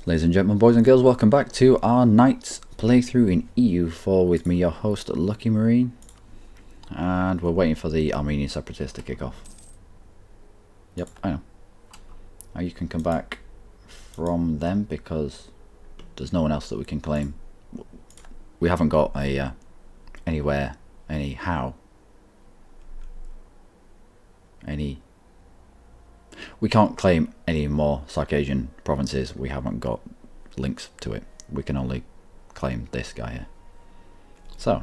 Ladies and gentlemen, boys and girls, welcome back to our night's playthrough in EU4 with me, your host, Luckymarine. And we're waiting for the Armenian separatists to kick off. Yep, I know. Now you can come back from them because there's no one else that we can claim. We haven't got a anywhere, anyhow. We can't claim any more Circassian provinces. We haven't got links to it. We can only claim this guy here. So,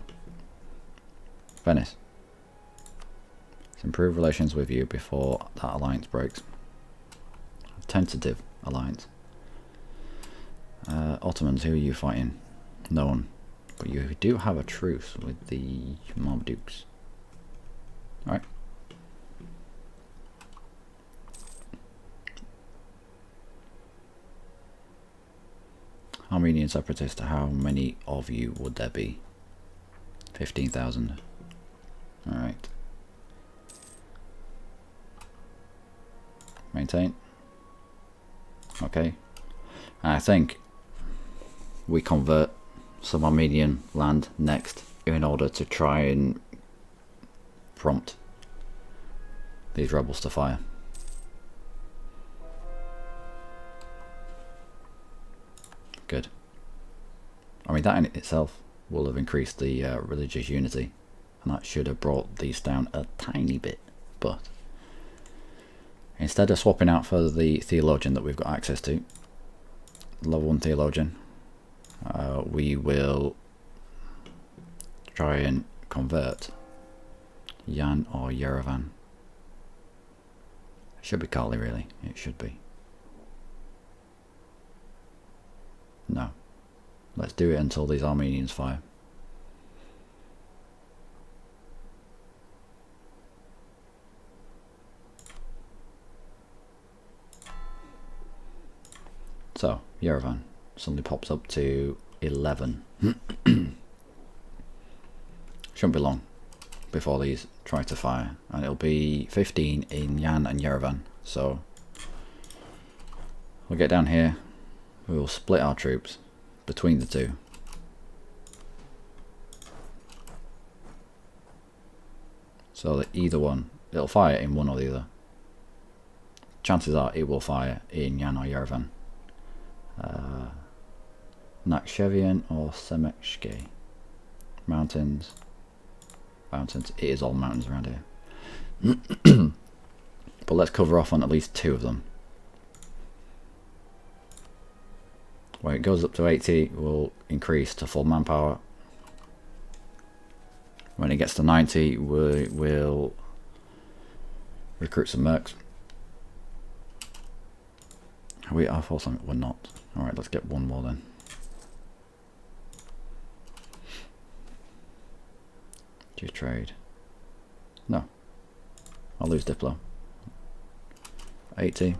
Venice. Let's improve relations with you before that alliance breaks. A tentative alliance. Ottomans, who are you fighting? No one. But you do have a truce with the Marmadukes. Alright. Armenian separatist, how many of you would there be? 15,000. Alright. Maintain. Okay. And I think we convert some Armenian land next in order to try and prompt these rebels to fire. Good. I mean, that in itself will have increased the religious unity, and that should have brought these down a tiny bit, but instead of swapping out for the theologian that we've got access to, level 1 theologian, we will try and convert Yan or Yerevan. It should be Kali, really. It should be. No. Let's do it until these Armenians fire. So, Yerevan suddenly pops up to 11. Shouldn't be long before these try to fire. And it'll be 15 in Yan and Yerevan. So, we'll get down here. We will split our troops between the two. So that either one, it'll fire in one or the other. Chances are it will fire in Yan or Yerevan. Nakhchivan or Semechke. Mountains. Mountains. It is all mountains around here. But let's cover off on at least 2 of them. When it goes up to 80, we'll increase to full manpower. When it gets to 90, we will recruit some mercs. We are for something. We're not. Alright, let's get one more then. Do trade? No. I'll lose Diplo. 80.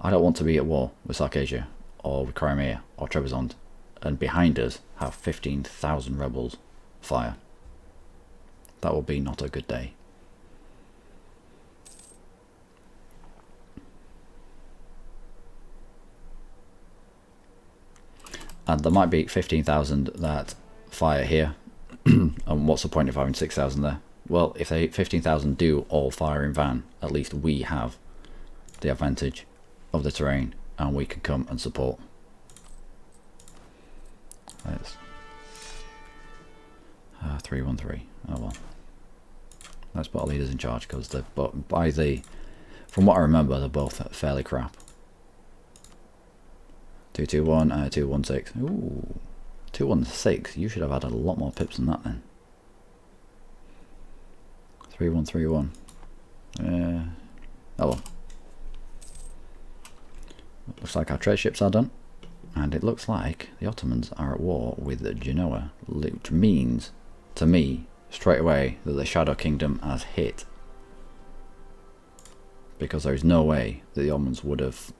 I don't want to be at war with Circassia, or with Crimea, or Trebizond, and behind us have 15,000 rebels fire. That will be not a good day. And there might be 15,000 that fire here, and what's the point of having 6,000 there? Well, if they 15,000 do all fire in van, at least we have the advantage of the terrain, and we can come and support. Let's 313. Oh well. Let's put our leaders in charge because they're from what I remember, they're both fairly crap. 221 and 216. Ooh, 216. You should have had a lot more pips than that then. 3131. Oh well. Looks like our trade ships are done, and it looks like the Ottomans are at war with Genoa, which means to me straight away that the Shadow Kingdom has hit, because there is no way that the Ottomans would have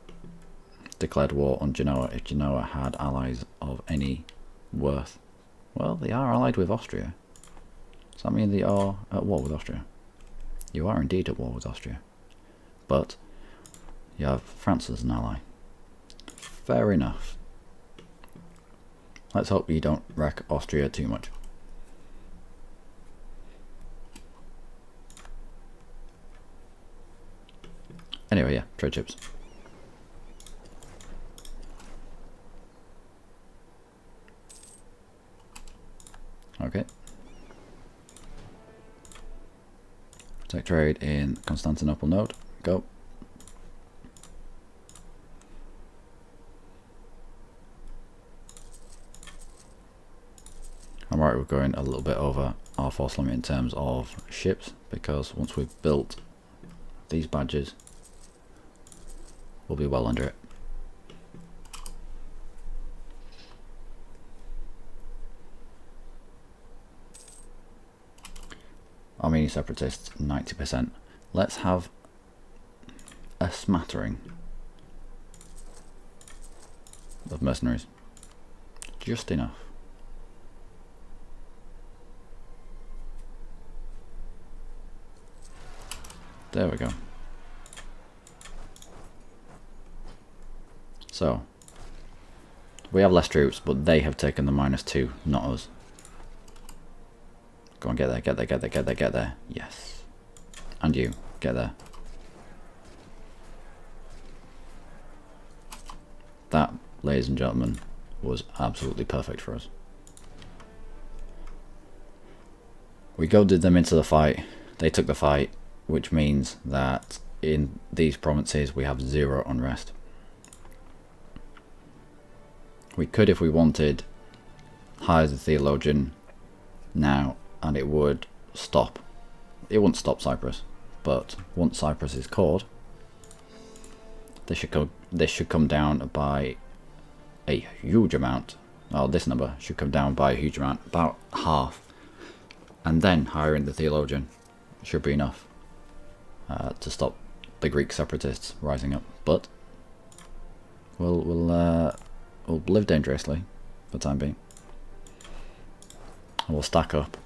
declared war on Genoa if Genoa had allies of any worth? Well, they are allied with Austria. Does that mean they are at war with Austria? You are indeed at war with Austria. But you have France as an ally. Fair enough. Let's hope you don't wreck Austria too much. Anyway, yeah, trade ships. Okay. Protect trade in Constantinople node. Go. I'm right, we're going a little bit over our force limit in terms of ships, because once we've built these badges, we'll be well under it. Armenian separatists 90%. Let's have a smattering of mercenaries. Just enough. There we go. So, we have less troops, but they have taken the -2, not us. Go on, get there, get there, get there, get there, get there. Yes. And you, get there. That, ladies and gentlemen, was absolutely perfect for us. We goaded them into the fight. They took the fight, which means that in these provinces we have 0 unrest. We could, if we wanted, hire the theologian now, and it would stop. It wouldn't stop Cyprus, but once Cyprus is caught, this should come down by a huge amount. Well, this number should come down by a huge amount, about half, and then hiring the theologian should be enough to stop the Greek separatists rising up. But we'll live dangerously for the time being, and we'll stack up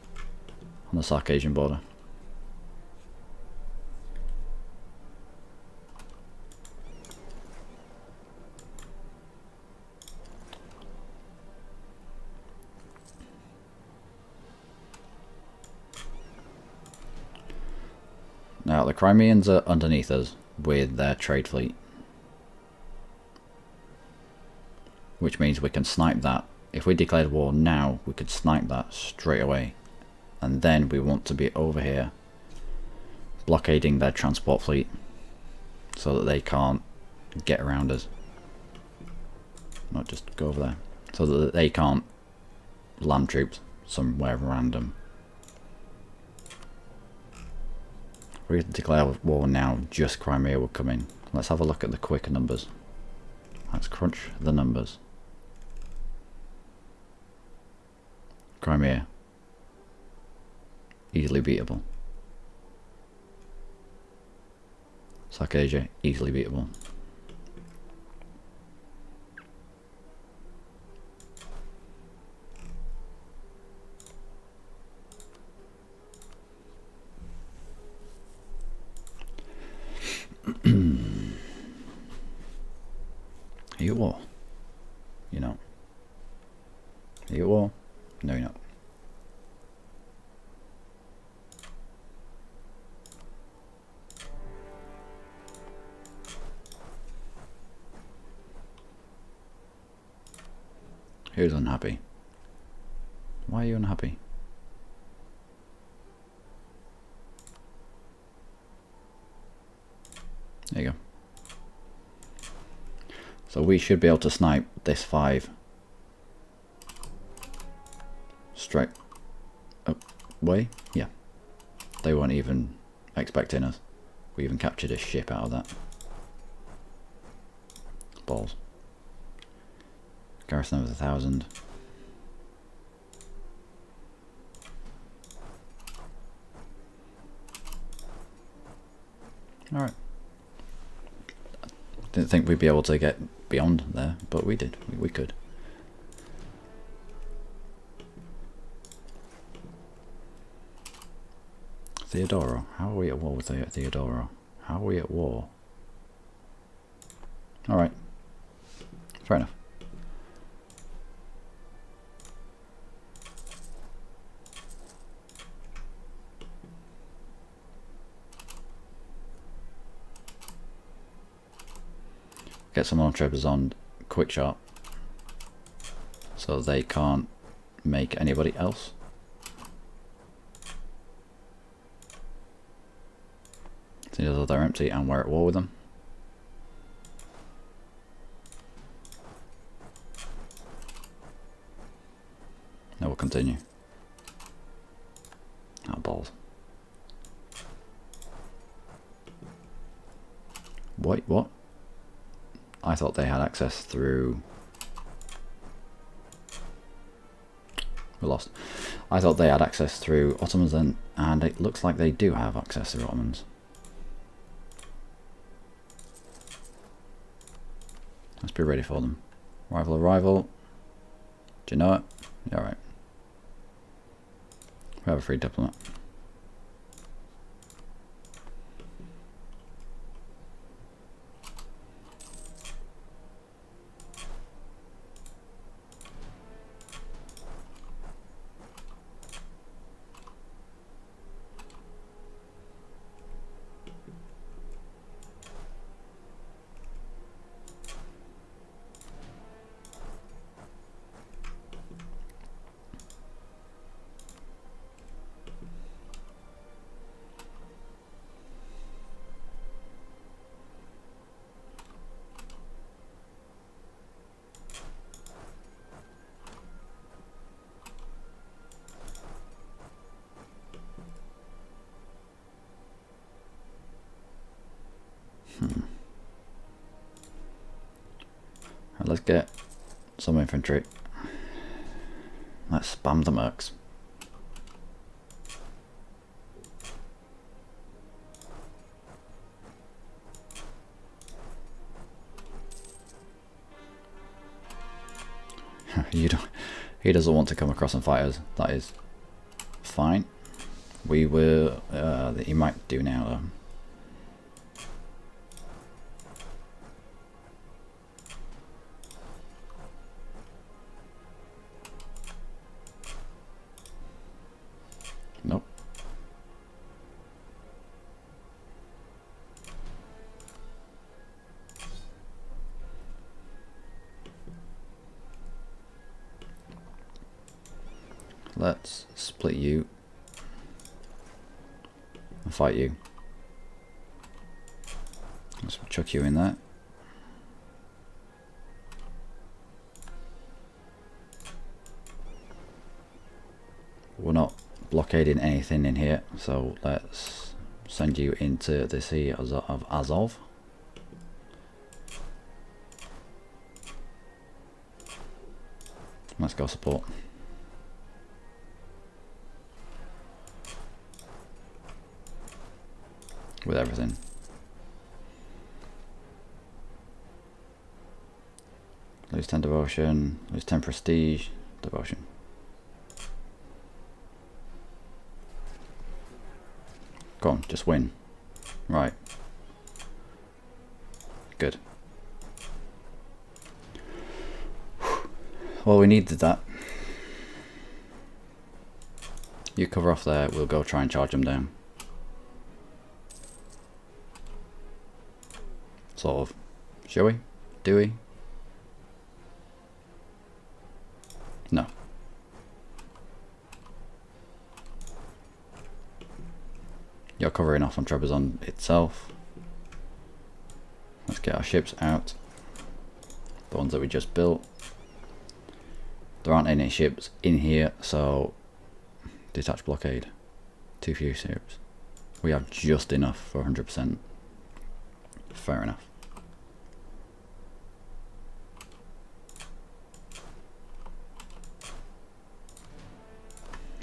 on the Sarkasian border. Now the Crimeans are underneath us with their trade fleet, which means we can snipe that. If we declared war now, we could snipe that straight away, and then we want to be over here blockading their transport fleet so that they can't get around us. Not just go over there, so that they can't land troops somewhere random. If we declare war now, just Crimea will come in. Let's have a look at the quick numbers. Let's crunch the numbers. Crimea, easily beatable. Sarkasia, easily beatable. Are you at war? You're not. Are you at war? No, you're not. Who's unhappy? Why are you unhappy? There you go. So we should be able to snipe this 5 straight away. Yeah. They weren't even expecting us. We even captured a ship out of that. Balls. Garrison of 1,000. Alright. Didn't think we'd be able to get beyond there, but we did. We could. Theodoro. How are we at war with Theodoro? How are we at war? Alright. Fair enough. Get some more treasures on quick shot so they can't make anybody else. See, they're empty and we're at war with them. Now we'll continue. Oh, balls. Wait, what? I thought they had access through... We're lost. I thought they had access through Ottomans then, and it looks like they do have access through Ottomans. Let's be ready for them. Rival arrival. Do you know it? Yeah, alright. We have a free diplomat. Right, let's get some infantry. Let's spam the mercs. You don't. He doesn't want to come across and fight us. That is fine. We will. He might do now though. Nope. Let's split you and fight you. Let's chuck you in there. We're not blockading anything in here, so let's send you into the Sea of Azov. Let's go support. With everything. Lose 10 devotion, lose 10 prestige, devotion. Go on, just win. Right. Good. Well, we needed that. You cover off there, we'll go try and charge them down. Sort of. Shall we? Do we? No. You're covering off on Trebizond itself. Let's get our ships out. The ones that we just built. There aren't any ships in here, so detach blockade. Too few ships. We have just enough for 100%. Fair enough.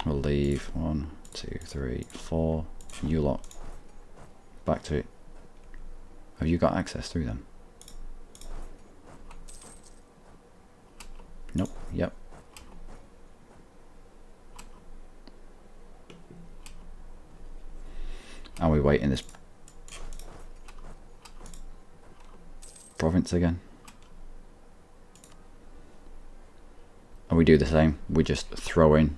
We'll leave 1, 2, 3, 4. You lot. Back to it. Have you got access through them? Nope. Yep. And we wait in this province again. And we do the same. We just throw in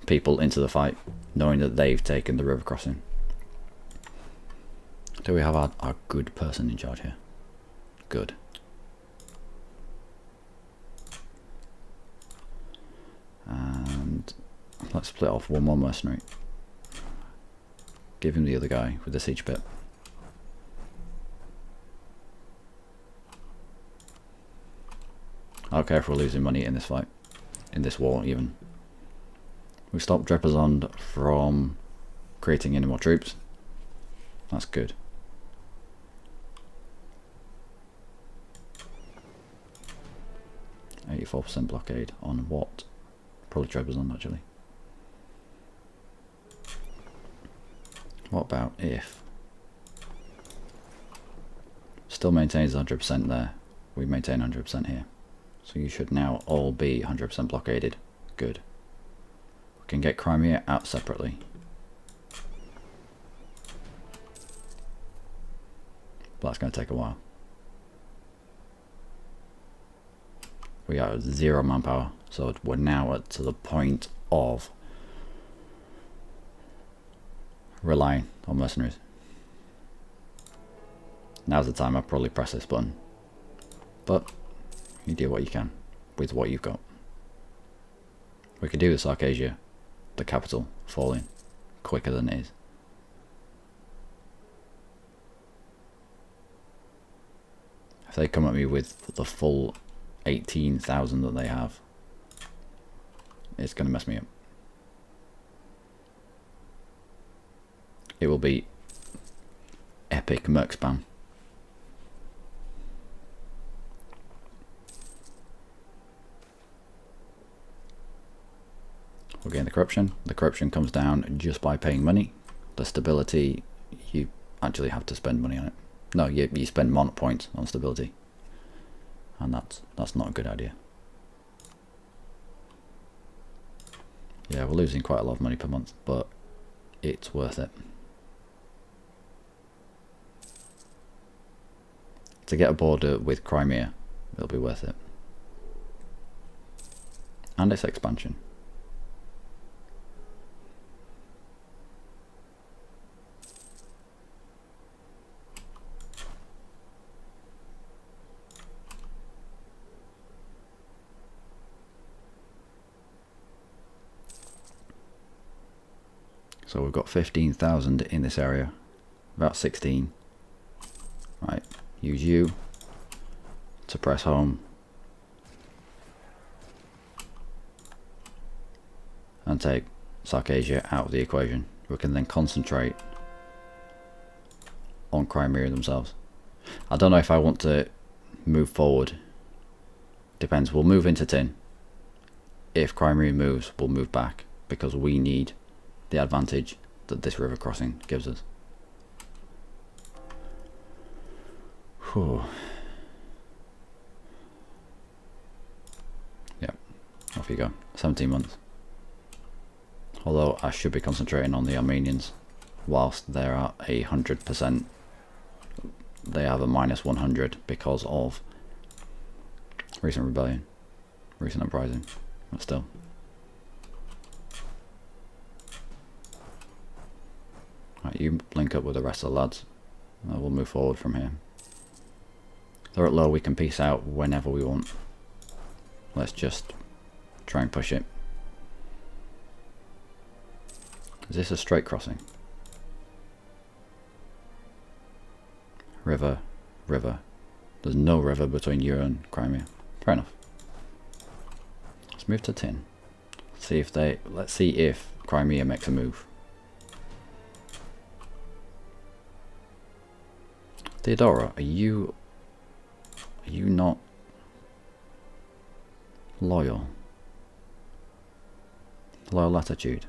people into the fight, knowing that they've taken the river crossing. Do we have our good person in charge here? Good. And let's split off one more mercenary. Give him the other guy with the siege pit. I don't care if we're losing money in this fight, in this war even. We stopped Drepazondo from creating any more troops. That's good. %84 blockade on what? Probably Drepazondo actually. What about if still maintains 100% there, we maintain 100% here. So you should now all be 100% blockaded. Good. We can get Crimea out separately. But that's going to take a while. We are 0 manpower, so we're now to the point of relying on mercenaries. Now's the time I'll probably press this button. But you do what you can with what you've got. We could do the Sarkasia, the capital, falling quicker than it is. If they come at me with the full 18,000 that they have, it's going to mess me up. It will be epic merc spam. We'll gain the corruption. The corruption comes down just by paying money. The stability, you actually have to spend money on it. No, you spend mon points on stability, and that's not a good idea. Yeah, we're losing quite a lot of money per month, but it's worth it. To get a border with Crimea, it'll be worth it. And its expansion. So we've got 15,000 in this area, about 16. Right, use you to press home and take Sarkasia out of the equation. We can then concentrate on Crimea themselves. I don't know if I want to move forward. Depends, we'll move into Tin. If Crimea moves, we'll move back, because we need the advantage that this river crossing gives us. Whew. Yep, off you go. 17 months. Although I should be concentrating on the Armenians, whilst they're at 100%. They have a -100 because of recent rebellion, recent uprising, but still. Right, you link up with the rest of the lads. We'll move forward from here. They're at low, we can peace out whenever we want. Let's just try and push it. Is this a straight crossing? River, river. There's no river between you and Crimea. Fair enough. Let's move to Tin. Let's see if Crimea makes a move. Theodora, are you not loyal? Loyal attitude.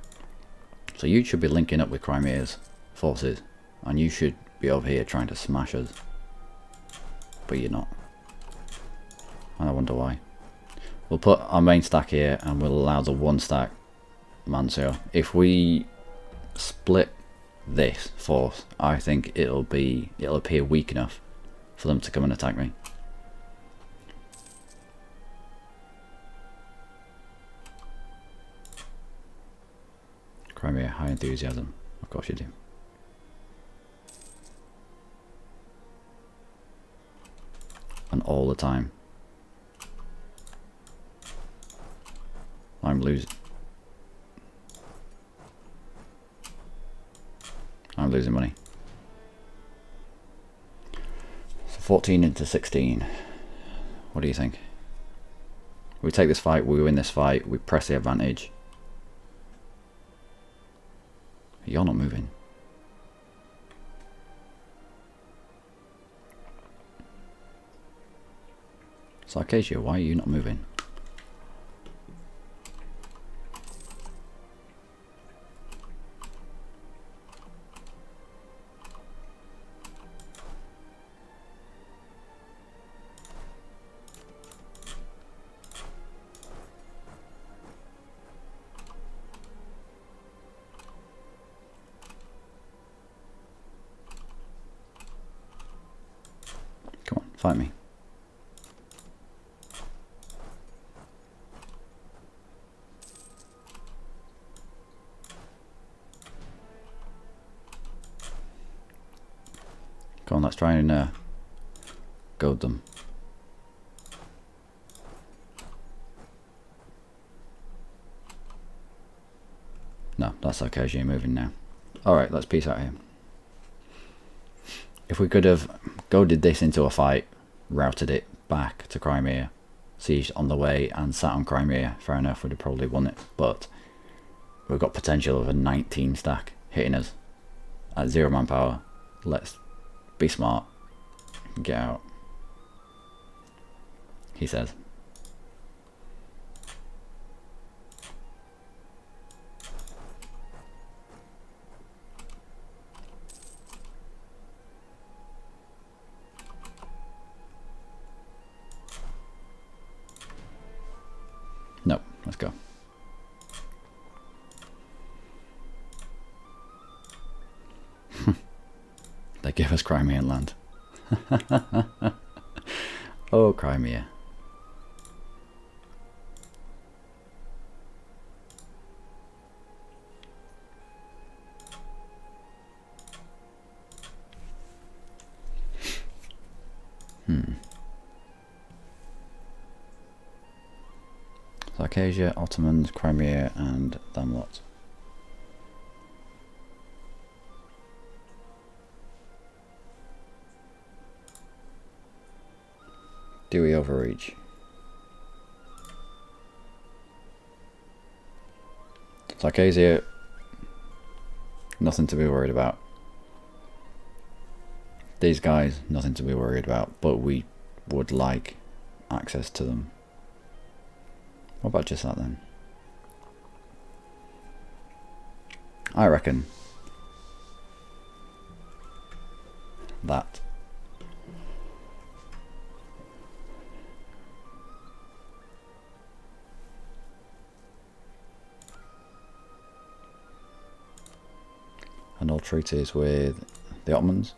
So you should be linking up with Crimea's forces, and you should be over here trying to smash us. But you're not. And I wonder why. We'll put our main stack here, and we'll allow the 1 stack Mancio. If we split this force, I think it'll appear weak enough for them to come and attack me. Crimea, high enthusiasm. Of course you do. And all the time. I'm losing money. So 14 into 16. What do you think? We take this fight, we win this fight, we press the advantage. You're not moving. Sarkasia, why are you not moving? Come on, fight me. Come on, let's try and goad them. No, that's okay, you're moving now. Alright, let's peace out here. If we could have goaded this into a fight, routed it back to Crimea, sieged on the way and sat on Crimea, fair enough, we'd have probably won it. But we've got potential of a 19 stack hitting us at 0 manpower. Let's be smart. Get out. He says. Nope, let's go. They give us Crimean land. Oh, Crimea. Sarkasia, Ottomans, Crimea, and then what? Do we overreach? Sarkasia, nothing to be worried about. These guys, nothing to be worried about, but we would like access to them. What about just that then? I reckon that. And all treaties with the Ottomans.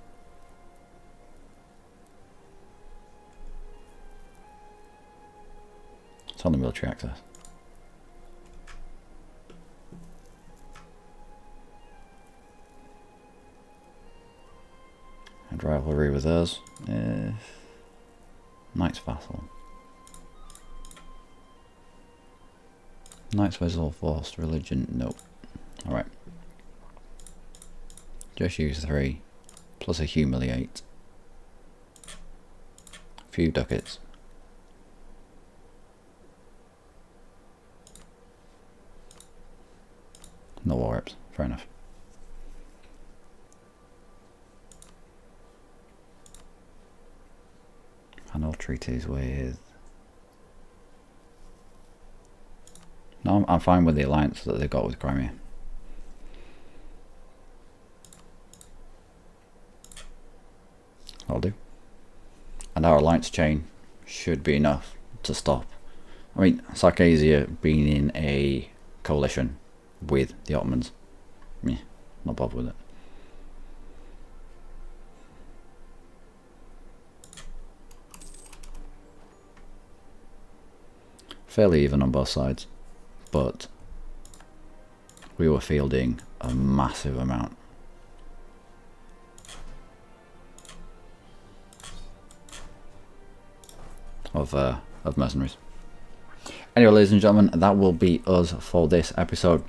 It's on the military access. And rivalry with us. Knights vassal. Knights vassal forced religion. Nope. Alright. Just use 3. Plus a humiliate. A few ducats. No war reps. Fair enough. And all treaties with... No, I'm fine with the alliance that they've got with Crimea. I'll do. And our alliance chain should be enough to stop. I mean, Sarkasia being in a coalition with the Ottomans. Yeah, not bothered with it. Fairly even on both sides, but we were fielding a massive amount. Of mercenaries. Anyway, ladies and gentlemen, that will be us for this episode.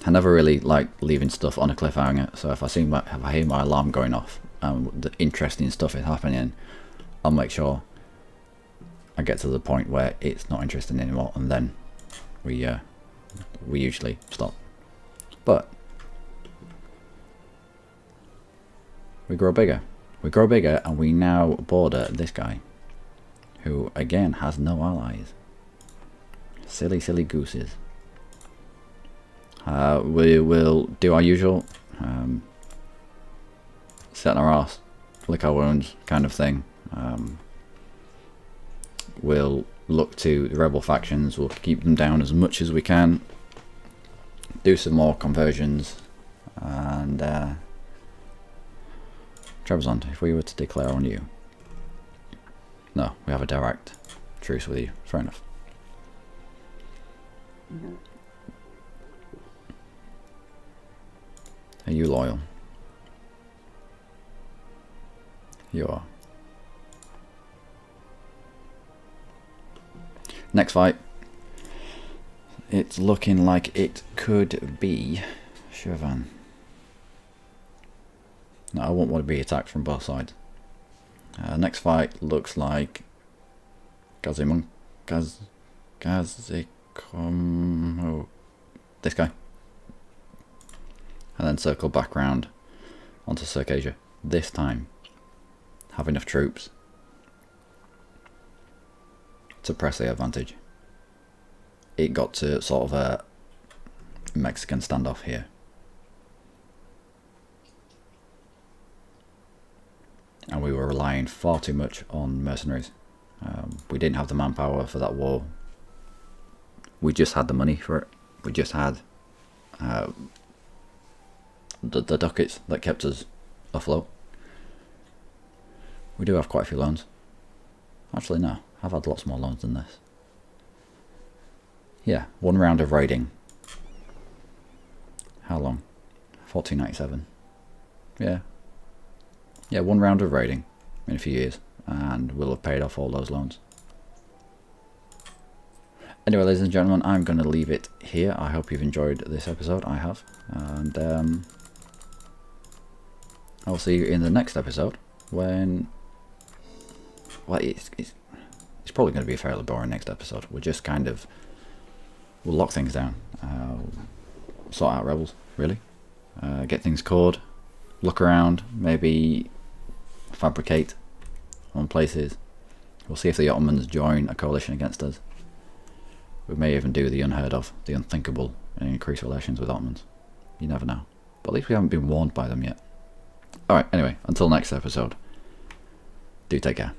I never really like leaving stuff on a cliffhanger, so if I hear my alarm going off and the interesting stuff is happening, I'll make sure I get to the point where it's not interesting anymore, and then we usually stop. But we grow bigger. We grow bigger, and we now border this guy, who again has no allies. Silly, silly gooses. We will do our usual sit on our arse, lick our wounds kind of thing. We'll look to the rebel factions, we'll keep them down as much as we can, do some more conversions, and Trebizond, if we were to declare on you. No, we have a direct truce with you. Fair enough. Are you loyal? You are. Next fight. It's looking like it could be Shirvan. No, I won't want to be attacked from both sides. Next fight looks like Gazikum. Oh, this guy. And then circle back round onto Circassia. This time, have enough troops to press the advantage. It got to sort of a Mexican standoff here. And we were relying far too much on mercenaries. We didn't have the manpower for that war. We just had the money for it. We just had the ducats that kept us afloat. We do have quite a few loans. Actually, no. I've had lots more loans than this. Yeah, 1 round of raiding. How long? 1497. Yeah. Yeah, 1 round of raiding in a few years, and we'll have paid off all those loans. Anyway, ladies and gentlemen, I'm going to leave it here. I hope you've enjoyed this episode. I have. And I'll see you in the next episode when... Well, it's probably going to be a fairly boring next episode. We're just kind of... We'll lock things down. Sort out rebels, really. Get things cored. Look around. Maybe fabricate on places. We'll see if the Ottomans join a coalition against us. We may even do the unheard of, the unthinkable, and increase relations with Ottomans. You never know. But at least we haven't been warned by them yet. Alright, anyway, until next episode. Do take care.